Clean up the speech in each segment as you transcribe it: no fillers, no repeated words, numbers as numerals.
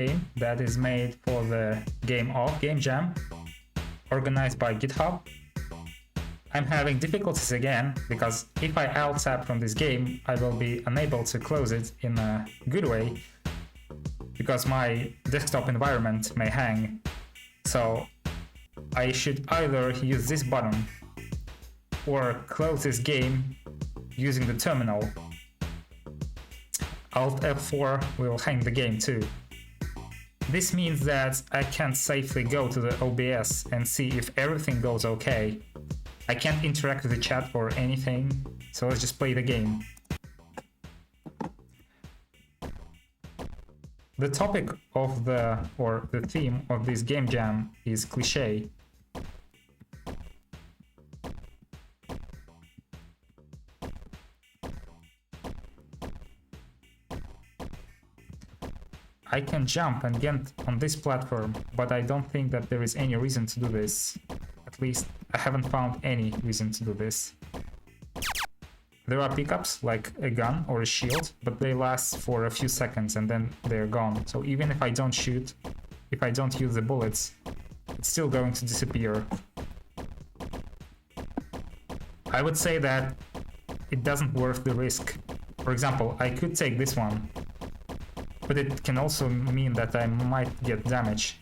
game that is made for the Game Jam, organized by GitHub. I'm having difficulties again, because if I alt-tab from this game, I will be unable to close it in a good way, because my desktop environment may hang. So I should either use this button or close this game using the terminal. Alt F4 will hang the game too. This means that I can't safely go to the OBS and see if everything goes okay. I can't interact with the chat or anything, so let's just play the game. The topic of the theme of this game jam is cliché. I can jump and get on this platform, but I don't think that there is any reason to do this. At least, I haven't found any reason to do this. There are pickups, like a gun or a shield, but they last for a few seconds and then they're gone. So even if I don't shoot, if I don't use the bullets, it's still going to disappear. I would say that it doesn't worth the risk. For example, I could take this one, but it can also mean that I might get damage.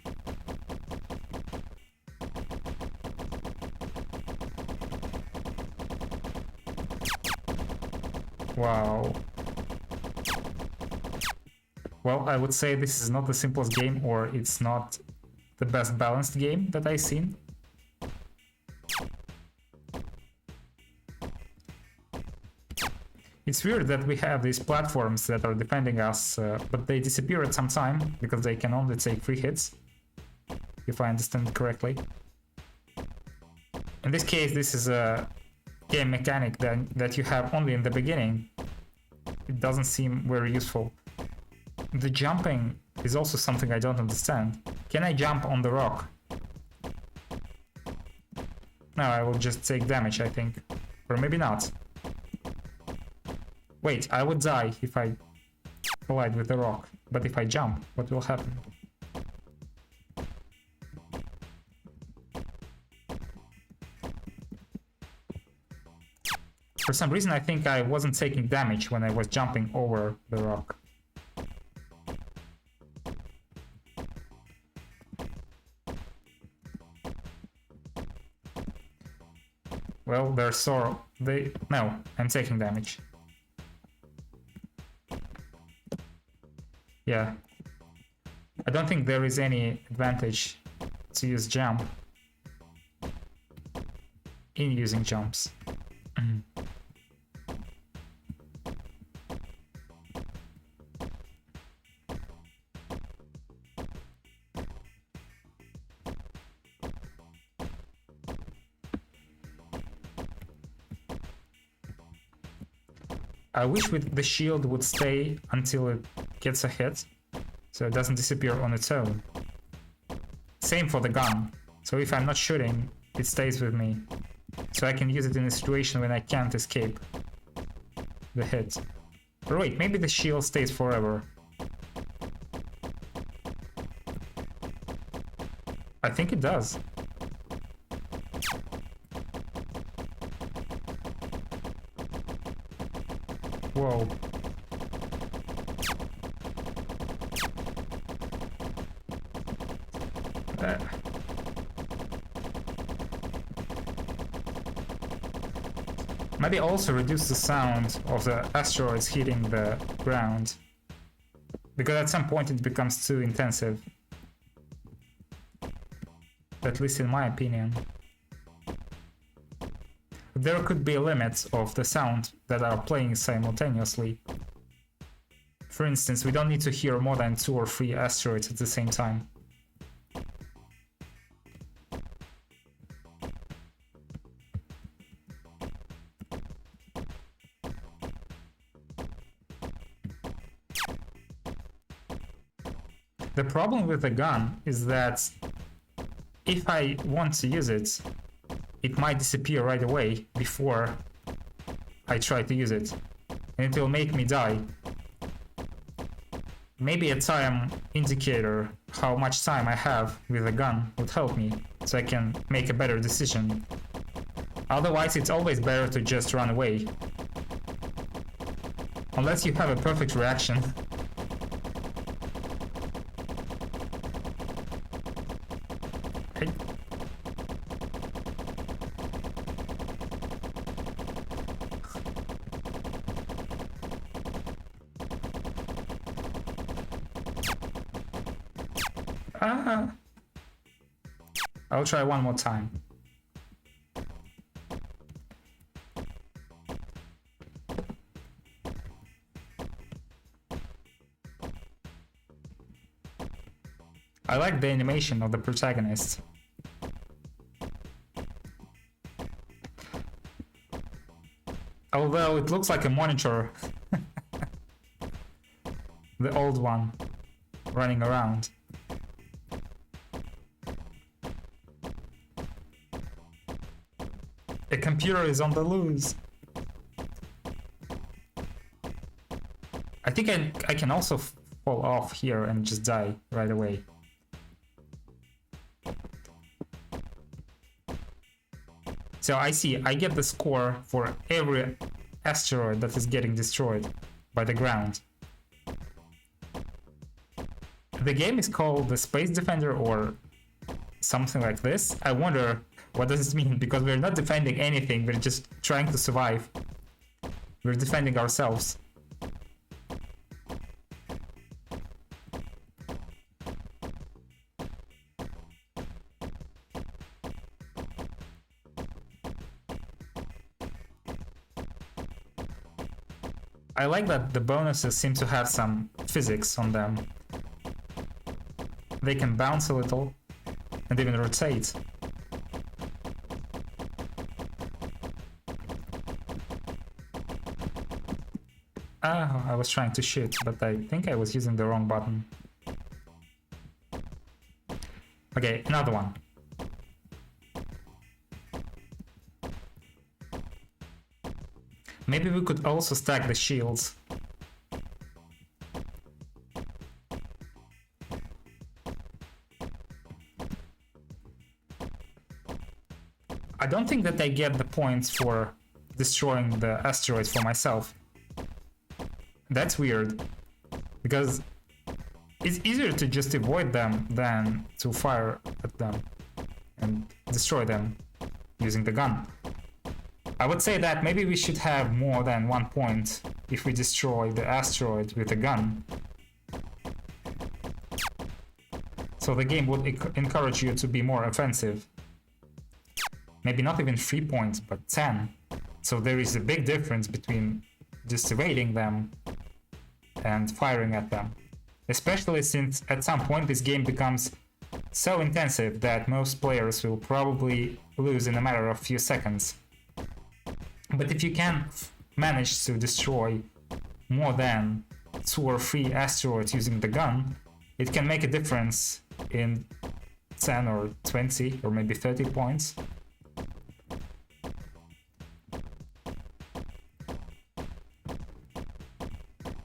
Wow. Well, I would say this is not the simplest game, or it's not the best balanced game that I've seen. It's weird that we have these platforms that are defending us, but they disappear at some time, because they can only take 3 hits, if I understand it correctly. In this case, this is a game mechanic that you have only in the beginning. It doesn't seem very useful. The jumping is also something I don't understand. Can I jump on the rock? No, I will just take damage, I think. Or maybe not. Wait, I would die if I collide with the rock. But if I jump, what will happen? For some reason, I think I wasn't taking damage when I was jumping over the rock. Well, they're sore. No, I'm taking damage. Yeah. I don't think there is any advantage to use jump in using jumps. I wish the shield would stay until it gets a hit, so it doesn't disappear on its own. Same for the gun, so if I'm not shooting, it stays with me, so I can use it in a situation when I can't escape the hit. Or wait, maybe the shield stays forever. I think it does. Whoa. Maybe also reduce the sound of the asteroids hitting the ground, because at some point it becomes too intensive. At least in my opinion. There could be limits of the sound that are playing simultaneously. For instance, we don't need to hear more than 2 or 3 asteroids at the same time. The problem with the gun is that if I want to use it, it might disappear right away before I try to use it, and it will make me die. Maybe a time indicator, how much time I have with a gun, would help me, so I can make a better decision. Otherwise, it's always better to just run away. Unless you have a perfect reaction. Okay. I'll try one more time. I like the animation of the protagonist. Although it looks like a monitor. The old one running around. A computer is on the loose. I think I can also fall off here and just die right away. So I see, I get the score for every asteroid that is getting destroyed by the ground. The game is called the Space Defender or something like this. I wonder what does this mean, because we're not defending anything, we're just trying to survive. We're defending ourselves. I like that the bonuses seem to have some physics on them. They can bounce a little and even rotate. Oh, I was trying to shoot, but I think I was using the wrong button. Okay, another one. Maybe we could also stack the shields. I don't think that I get the points for destroying the asteroids for myself. That's weird, because it's easier to just avoid them than to fire at them and destroy them using the gun. I would say that maybe we should have more than 1 point if we destroy the asteroid with a gun. So the game would encourage you to be more offensive. Maybe not even 3 points, but 10. So there is a big difference between just evading them and firing at them. Especially since at some point this game becomes so intensive that most players will probably lose in a matter of few seconds. But if you can manage to destroy more than 2 or 3 asteroids using the gun, it can make a difference in 10 or 20 or maybe 30 points.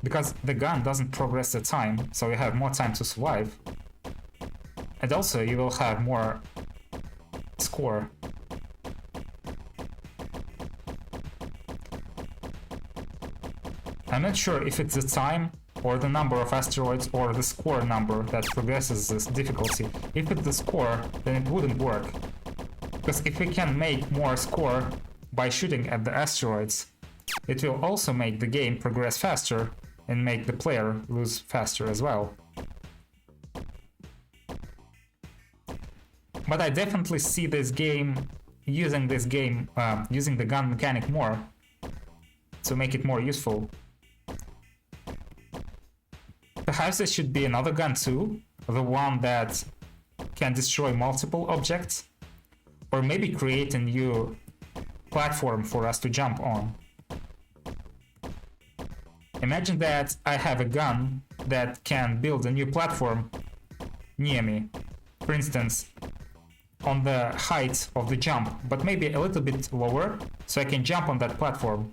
Because the gun doesn't progress the time, so you have more time to survive. And also you will have more score. I'm not sure if it's the time or the number of asteroids or the score number that progresses this difficulty. If it's the score, then it wouldn't work. Because if we can make more score by shooting at the asteroids, it will also make the game progress faster and make the player lose faster as well. But I definitely see this game using the gun mechanic more to make it more useful. Perhaps there should be another gun too, the one that can destroy multiple objects, or maybe create a new platform for us to jump on. Imagine that I have a gun that can build a new platform near me, for instance, on the height of the jump, but maybe a little bit lower, so I can jump on that platform.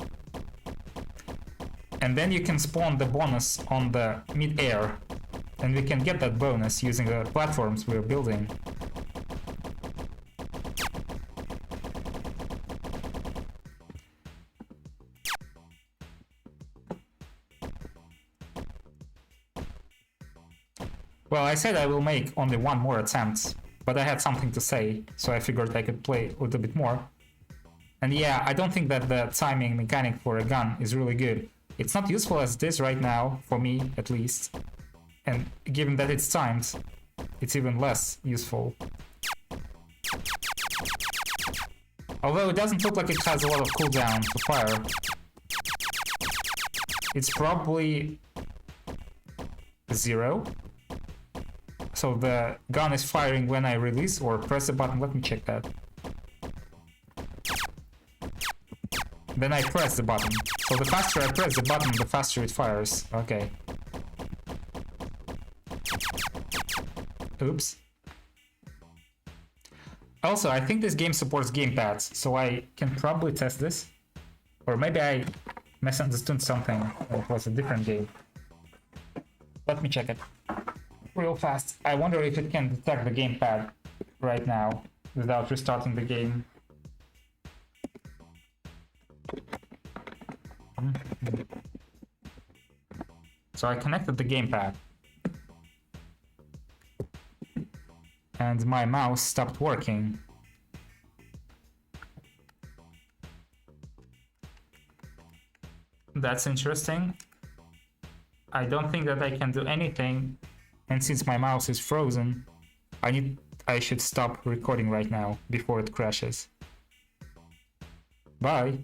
And then you can spawn the bonus on the mid-air, And we can get that bonus using the platforms we're building. Well, I said I will make only one more attempt, but I had something to say, so I figured I could play a little bit more. And yeah, I don't think that the timing mechanic for a gun is really good. It's not useful as it is right now, for me at least. And given that it's timed, it's even less useful. Although it doesn't look like it has a lot of cooldown to fire. It's probably 0. So the gun is firing when I release or press the button. Let me check that. Then I press the button. So the faster I press the button, the faster it fires. Okay. Oops. Also, I think this game supports gamepads, so I can probably test this. Or maybe I misunderstood something. It was a different game. Let me check it real fast. I wonder if it can detect the gamepad right now without restarting the game. So I connected the gamepad. And my mouse stopped working. That's interesting. I don't think that I can do anything, and since my mouse is frozen, I should stop recording right now before it crashes. Bye.